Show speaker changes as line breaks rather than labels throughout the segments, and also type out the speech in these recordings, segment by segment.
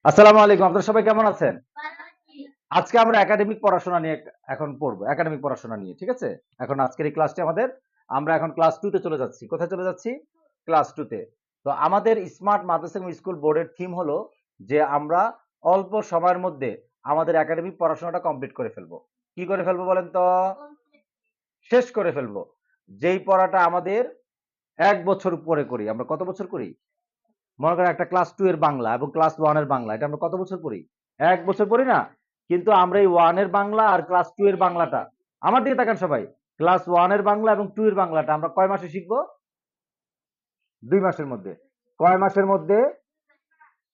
আসসালামু আলাইকুম। আপনারা সবাই কেমন আছেন? আজকে আমরা একাডেমিক পড়াশোনা নিয়ে এখন পড়বো। একাডেমিক পড়াশোনা নিয়ে। ঠিক আছে? এখন আজকের এই ক্লাসটি আমরা এখন ক্লাস 2 তে চলে যাচ্ছি। কোথায় চলে যাচ্ছি? ক্লাস 2 তে। তো আমাদের স্মার্ট মাদ্রাসা এবং স্কুল বোর্ডের থিম হলো যে আমরা অল্প সময়ের মধ্যে আমাদের একাডেমিক পড়াশোনাটা কমপ্লিট করে ফেলবো। কি করে ফেলবো বলেন তো? শেষ করে ফেলবো। যেই পড়াটা আমাদের ১ বছর পরে করি। আমরা কত বছর করি? মনে করেন একটা ক্লাস 2 এর বাংলা এবং ক্লাস 1 এর বাংলা এটা আমরা কত বছর পড়ি? ১ বছর পড়ি না? কিন্তু আমরা এই 1 এর বাংলা আর ক্লাস 2 এর বাংলাটা আমার দিকে তাকান সবাই। ক্লাস 1 এর বাংলা এবং 2 এর বাংলাটা আমরা কয় মাসে শিখবো? ২ মাসের মধ্যে। কয় মাসের মধ্যে?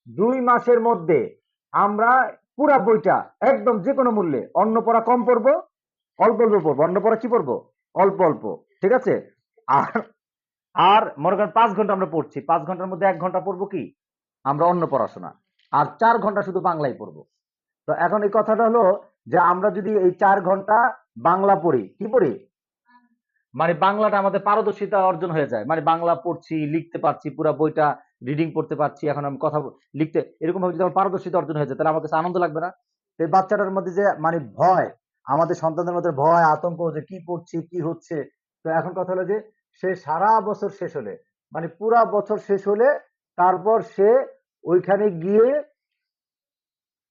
২ মাসের মধ্যে আমরা পুরা বইটা একদম যেকোনো মূল্যে অন্য পড়া কম পড়বো, অল্প, অল্প পড়বো। অন্য পড়া কি পড়বো? অল্প, অল্প। ঠিক আছে? আর আর মনে করেন ৫ ঘন্টা আমরা পড়ছি। ৫ ঘন্টার মধ্যে ১ ঘন্টা পড়বো কি? আমরা অন্য পড়াশোনা। আর ৪ ঘন্টা শুধু বাংলাই পড়বো। তো এখন এই কথাটা হলো যে আমরা যদি এই ৪ ঘন্টা বাংলা পড়ি, কি পড়ি? মানে বাংলাটা আমাদের পারদর্শিতা অর্জন হয়ে যায়। মানে বাংলা পড়ছি, লিখতে পারছি, পুরা বইটা রিডিং পড়তে পারছি। এখন আমি কথা লিখতে এরকম ভাবে যদি আমার পারদর্শিতা অর্জন হয়ে যায় তাহলে আমার কাছে আনন্দ লাগবে না? তো এই বাচ্চাটার মধ্যে যে মানে ভয়, আমাদের সন্তানদের মধ্যে ভয়, আতঙ্ক যে কি পড়ছি, কি হচ্ছে। তো এখন কথা হলো যে সে সারা বছর শেষ হলে মানে পুরা বছর শেষ হলে তারপর সে ওইখানে গিয়ে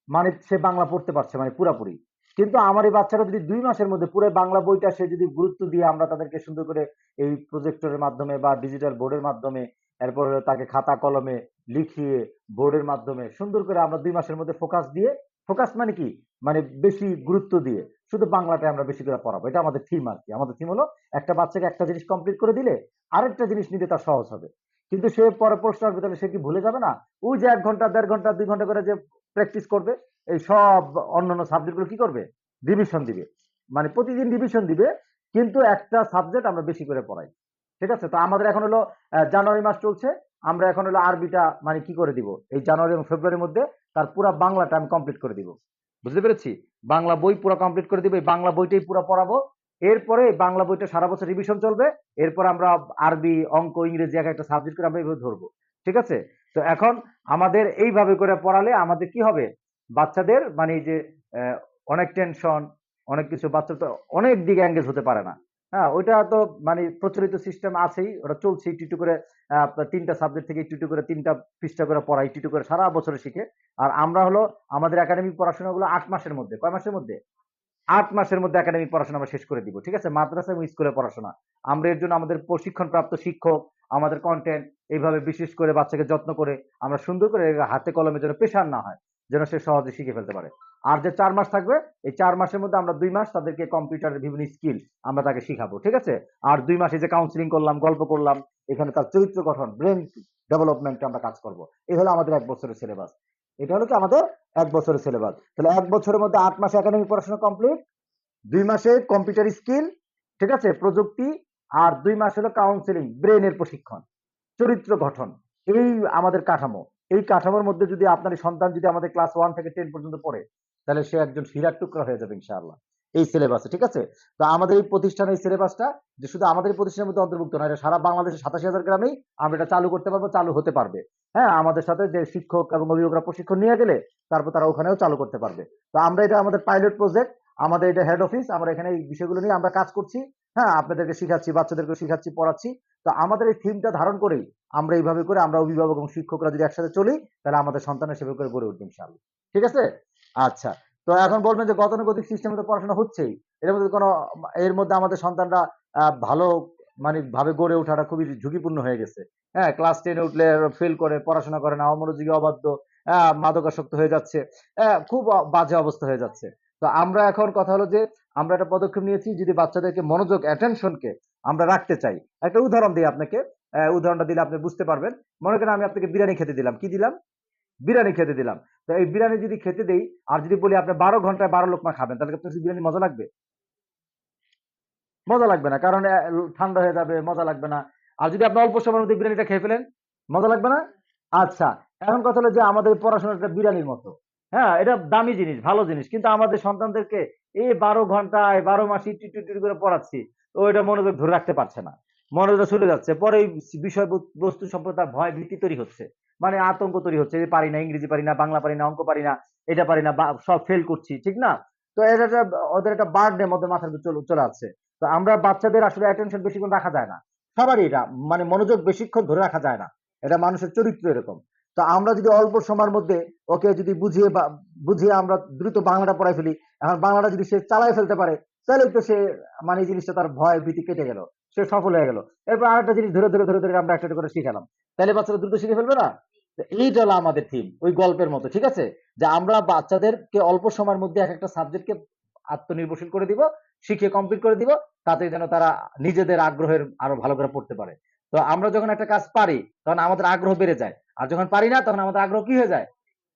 মানে সে বাংলা পড়তে পারছে মানে পুরাপুরি। কিন্তু আমার এই বাচ্চারা যদি ২ মাসের মধ্যে পুরো বাংলা বইটা সে যদি গুরুত্ব দিয়ে আমরা তাদেরকে সুন্দর করে এই প্রজেক্টরের মাধ্যমে বা ডিজিটাল বোর্ডের মাধ্যমে এরপর হলো তাকে খাতা কলমে লিখিয়ে বোর্ডের মাধ্যমে সুন্দর করে আমরা ২ মাসের মধ্যে ফোকাস দিয়ে, ফোকাস মানে কি? মানে বেশি গুরুত্ব দিয়ে শুধু বাংলাটাই আমরা বেশি করে পড়াবো। এটা আমাদের থিম আরকি। আমাদের থিম হলো একটা বাচ্চাকে একটা জিনিস কমপ্লিট করে দিলে আরেকটা জিনিস নিতে তার সহজ হবে। কিন্তু সে পরে প্রশ্ন আসবে তাহলে সে কি ভুলে যাবে না? ওই যে ১ ঘন্টা, ১.৫ ঘন্টা, ২ ঘন্টা করে যে প্র্যাকটিস করবে এই সব অন্যান্য সাবজেক্ট গুলো কি করবে? রিভিশন দিবে। মানে প্রতিদিন রিভিশন দিবে কিন্তু একটা সাবজেক্ট আমরা বেশি করে পড়াই। ঠিক আছে? তো আমাদের এখন হলো জানুয়ারি মাস চলছে। আমরা এখন হলো আরবিটা মানে কি করে দিব? এই জানুয়ারি এবং ফেব্রুয়ারির মধ্যে তার পুরা বাংলাটা আমি কমপ্লিট করে দিব। বুঝতে পেরেছি? বাংলা বই পুরা কমপ্লিট করে দিব। এই বাংলা বইটাই পুরা পড়াবো। এরপরে বাংলা বইটা সারা বছর রিভিশন চলবে। এরপর আমরা আরবি, অঙ্ক, ইংরেজি এক একটা সাবজেক্ট করে আমরা এভাবে ধরবো। ঠিক আছে? তো এখন আমাদের এইভাবে করে পড়ালে আমাদের কি হবে? বাচ্চাদের মানে এই যে আহ, অনেক টেনশন অনেক কিছু বাচ্চা তো অনেক দিকে এঙ্গেজ হতে পারে না। হ্যাঁ ওইটা তো মানে প্রচলিত সিস্টেম আছেই ওটা চলছে একটু একটু করে। আপনার ৩টা সাবজেক্ট থেকে একটু একটু করে ৩টা পৃষ্ঠা করে পড়া একটু একটু করে সারা বছরে শিখে। আর আমরা হলো আমাদের একাডেমিক পড়াশোনাগুলো ৮ মাসের মধ্যে কয় মাসের মধ্যে? ৮ মাসের মধ্যে একাডেমিক পড়াশোনা আমরা শেষ করে দিব। ঠিক আছে? মাদ্রাসা এবং স্কুলের পড়াশোনা। আমরা এর জন্য আমাদের প্রশিক্ষণপ্রাপ্ত শিক্ষক, আমাদের কনটেন্ট এইভাবে বিশেষ করে বাচ্চাকে যত্ন করে আমরা সুন্দর করে হাতে কলমে যেন প্রেশার না হয়। যেন সে সহজে শিখে ফেলতে পারে। আর যে ৪ মাস থাকবে এই ৪ মাসের মধ্যে আমরা ২ মাস তাদেরকে কম্পিউটারের বিভিন্ন স্কিল আমরা তাকে শিখাবো। ঠিক আছে? আর ২ মাস এই যে কাউন্সেলিং করলাম, গল্প করলাম, এখানে তার চরিত্র গঠন, ব্রেন ডেভেলপমেন্টে আমরা কাজ করব। এই হলো আমাদের ১ বছরের সিলেবাস। এটা হলো কি আমাদের ১ বছরের সিলেবাস। তাহলে ১ বছরের মধ্যে ৮ মাসে একাডেমিক পড়াশোনা কমপ্লিট, ২ মাসে কম্পিউটার স্কিল, ঠিক আছে, প্রযুক্তি, আর ২ মাস হলো কাউন্সেলিং, ব্রেনের প্রশিক্ষণ, চরিত্র গঠন। এই আমাদের কাঠামো। এই কাঠামোর মধ্যে যদি আপনার এই সন্তান যদি আমাদের ক্লাস 1 থেকে 10 পর্যন্ত পড়ে তাহলে সে একজন হীরার টুকরা হয়ে যাবে ইনশাআল্লাহ। এই সিলেবাসে ঠিক আছে? তো আমাদের এই প্রতিষ্ঠানের এই সিলেবাসটা যে শুধু আমাদের এই প্রতিষ্ঠানের মধ্যে অন্তর্ভুক্ত নয়, এটা সারা বাংলাদেশের ৮৭,০০০ গ্রামেই আমরা এটা চালু করতে পারবো, চালু হতে পারবে। হ্যাঁ, আমাদের সাথে যে শিক্ষক এবং অভিভাবকরা প্রশিক্ষণ নিয়ে গেলে তারপর তারা ওখানেও চালু করতে পারবে। তো আমরা এটা আমাদের পাইলট প্রজেক্ট, আমাদের এটা হেড অফিস, আমরা এখানে এই বিষয়গুলো নিয়ে আমরা কাজ করছি। হ্যাঁ, আপনাদেরকে শিখাচ্ছি, বাচ্চাদেরকে শিখাচ্ছি, পড়াচ্ছি। তো আমাদের এই থিমটা ধারণ করেই আমরা এইভাবে করে আমরা অভিভাবক এবং শিক্ষকরা যদি একসাথে চলি তাহলে আমাদের সন্তানের সেভাবে করে গড়ে উঠবে ইনশাআল্লাহ। ঠিক আছে? আচ্ছা। তো এখন বলবেন যে গতানুগতিক সিস্টেমে তো পড়াশোনা হচ্ছেই। এর মধ্যে কোনো এর মধ্যে আমাদের সন্তানরা ভালো মানে ভাবে গড়ে ওঠাটা খুবই ঝুঁকিপূর্ণ হয়ে গেছে। হ্যাঁ, ক্লাস 10 এ উঠলে ফেল করে, পড়াশোনা করে না, অমনোযোগী, অবাধ্য, মাদকাসক্ত হয়ে যাচ্ছে। খুব বাজে অবস্থা হয়ে যাচ্ছে। তো আমরা এখন কথা হলো যে আমরা একটা পদক্ষেপ নিয়েছি যদি বাচ্চাদেরকে মনোযোগ অ্যাটেনশনকে আমরা রাখতে চাই। একটা উদাহরণ দিই আপনাকে। উদাহরণটা দিলে আপনি বুঝতে পারবেন। মনে করেন আমি আপনাকে বিরিয়ানি খেতে দিলাম। কি দিলাম? বিরিয়ানি খেতে দিলাম। তো এই বিরিয়ানি যদি খেতে দেই আর যদি বলি আপনি ১২ ঘন্টায় ১২ লোকমা খাবেন তাহলে কি আপনার কাছে বিরিয়ানি মজা লাগবে? মজা লাগবে না। কারণ ঠান্ডা হয়ে যাবে, মজা লাগবে না। আর যদি আপনি অল্প সময়ের মধ্যে বিরিয়ানিটা খেয়ে ফেলেন, মজা লাগবে না? আচ্ছা, এখন কথা হলো যে আমাদের পড়াশোনাটা বিরিয়ানির মতো। হ্যাঁ, এটা দামি জিনিস, ভালো জিনিস। কিন্তু আমাদের সন্তানদেরকে এই ১২ ঘন্টায় ১২ মাস একটু, একটু, একটু করে পড়াচ্ছি। ও এটা মনোযোগ ধরে রাখতে পারছে না। মনোযোগটা চলে যাচ্ছে। পরে এই বিষয় বস্তু সম্পর্কে তার ভয় ভীতি তৈরি হচ্ছে। মানে আতঙ্ক তৈরি হচ্ছে যে পারি না, ইংরেজি পারি না, বাংলা পারি না, অঙ্ক পারি না, এটা পারি না, সব ফেল করছি, ঠিক না? তো এটা ওদের একটা বার্ডের মধ্যে মাথার ভিতর চলে আসছে। তো আমরা বাচ্চাদের আসলে অ্যাটেনশন বেশিক্ষণ রাখা যায় না, সবারই এটা, মানে মনোযোগ বেশিক্ষণ ধরে রাখা যায় না, এটা মানুষের চরিত্র এরকম। তো আমরা যদি অল্প সময়ের মধ্যে ওকে যদি বুঝিয়ে আমরা দ্রুত বাংলাটা পড়াই ফেলি, এখন বাংলাটা যদি সে চালায় ফেলতে পারে, তাহলে তো সে, মানে এই জিনিসটা তার ভয় ভীতি কেটে গেল, সে সফল হয়ে গেল। এরপর আরেকটা জিনিস ধরে ধরে ধরে ধরে আমরা একটা করে শিখালাম, তাহলে বাচ্চারা দ্রুত শিখে ফেলবে না? তো এইটা হলো আমাদের থিম, ওই গল্পের মতো, ঠিক আছে? যে আমরা বাচ্চাদেরকে অল্প সময়ের মধ্যে এক একটা সাবজেক্টকে আত্মনির্ভরশীল করে দিব, শিখিয়ে কমপ্লিট করে দিব, তাতে যেন তারা নিজেদের আগ্রহের আরো ভালো করে পড়তে পারে। তো আমরা যখন একটা কাজ পারি তখন আমাদের আগ্রহ বেড়ে যায়, আর যখন পারি না তখন আমাদের আগ্রহ কি হয়ে যায়,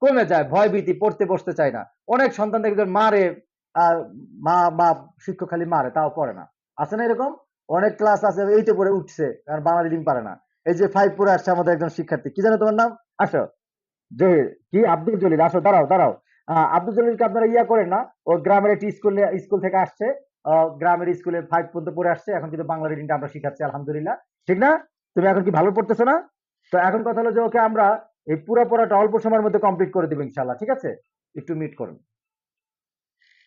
কমে যায়, ভয় ভীতি, পড়তে বসতে চায় না। অনেক সন্তান দেখবেন মারে, আর মা শিক্ষক খালি মারে, তাও পড়ে না, আছে না এরকম? অনেক ক্লাস আছে এইটা পড়ে উঠছে, কারণ বাংলা রিডিং পারে না। এই যে 5 পড়ে আসছে আমাদের একজন শিক্ষার্থী, কি জানো তোমার নাম? আসো। জহির, কি আব্দুল জলিল, আসো, দাঁড়াও দাঁড়াও। আব্দুল জলিলকে আপনারা ইয়া করেন না? ও গ্রামের একটি স্কুল থেকে আসছে, গ্রামের স্কুলে 5 পর্যন্ত পড়ে আসছে, এখন কিন্তু বাংলা রিডিংটা আমরা শিখাচ্ছি আলহামদুলিল্লাহ, ঠিক না? তুমি এখন কি ভালো পড়তেছো না? তো এখন কথা হলো যে ওকে আমরা এই পুরো পড়াটা অল্প সময়ের মধ্যে কমপ্লিট করে দিব ইনশাআল্লাহ, ঠিক আছে? একটু মিট করুন।